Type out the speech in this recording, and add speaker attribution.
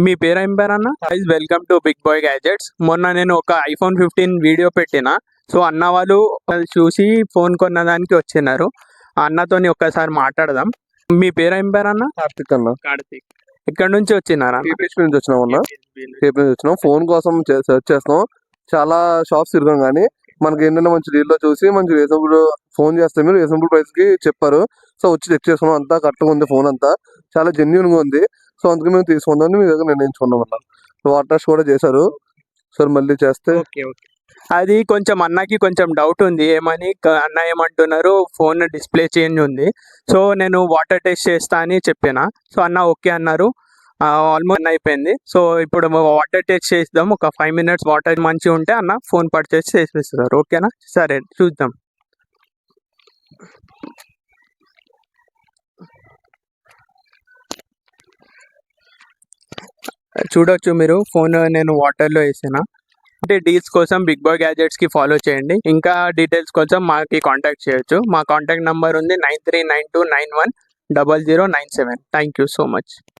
Speaker 1: మీ పేరేం పేరన్న? Guys welcome to big boy gadgets. మొన్న నేను ఒక ఐఫోన్ 15 వీడియో పెట్టిన. సో అన్న వాళ్ళు అది చూసి ఫోన్ కొన్నదానికి వచ్చినారు. ఆ అన్నతోని ఒక్కసారి మాట్లాడదాం. మీ పేరేం పేరన్న?
Speaker 2: కార్తిక్ అన్న.
Speaker 1: కార్తీక్. ఎక్కడి నుంచి వచ్చినారా?
Speaker 2: కేపీహెచ్పీ నుంచి వచ్చినాం అన్న. కేపీ నుంచి వచ్చినాం. ఫోన్ కోసం సెర్చ్ చేస్తాం. చాలా షాప్స్ తిరిగాం కానీ మనకి ఏంటంటే మంచి డీల్లో చూసి మంచి రీజనబుల్ ఫోన్ చేస్తే మీరు రీజనబుల్ ప్రైస్ కి చెప్పారు. సో వచ్చి చెక్ చేసుకున్నాం. అంతా కరెక్ట్గా ఉంది. ఫోన్ అంతా చాలా జెన్యున్ గా ఉంది. సో అందుకే మేము తీసుకుందామని మీ దగ్గర నిర్ణయించుకున్నాం అన్న. వాటర్ కూడా చేశారు. సార్ మళ్ళీ చేస్తే
Speaker 1: అది కొంచెం అన్నకి కొంచెం డౌట్ ఉంది. ఏమని అన్న ఏమంటున్నారు, ఫోన్ డిస్ప్లే చేంజ్ ఉంది. సో నేను వాటర్ టెస్ట్ చేస్తా అని చెప్పిన. సో అన్న ఓకే అన్నారు. ఆల్మోస్ట్ అయిపోయింది. సో ఇప్పుడు వాటర్ టెస్ట్ చేద్దాం. ఒక 5 minutes వాటర్ మంచిగా ఉంటే అన్న ఫోన్ పర్చేస్ చేసేస్తారు. ఓకేనా? సరే చూద్దాం. చూడొచ్చు మీరు, ఫోన్ నేను వాటర్లో వేసిన. అంటే డీల్స్ కోసం బిగ్ బాయ్ గ్యాజెట్స్కి ఫాలో చేయండి. ఇంకా డీటెయిల్స్ కోసం మాకి కాంటాక్ట్ చేయొచ్చు. మా కాంటాక్ట్ నెంబర్ ఉంది 9392910097. Thank you so much.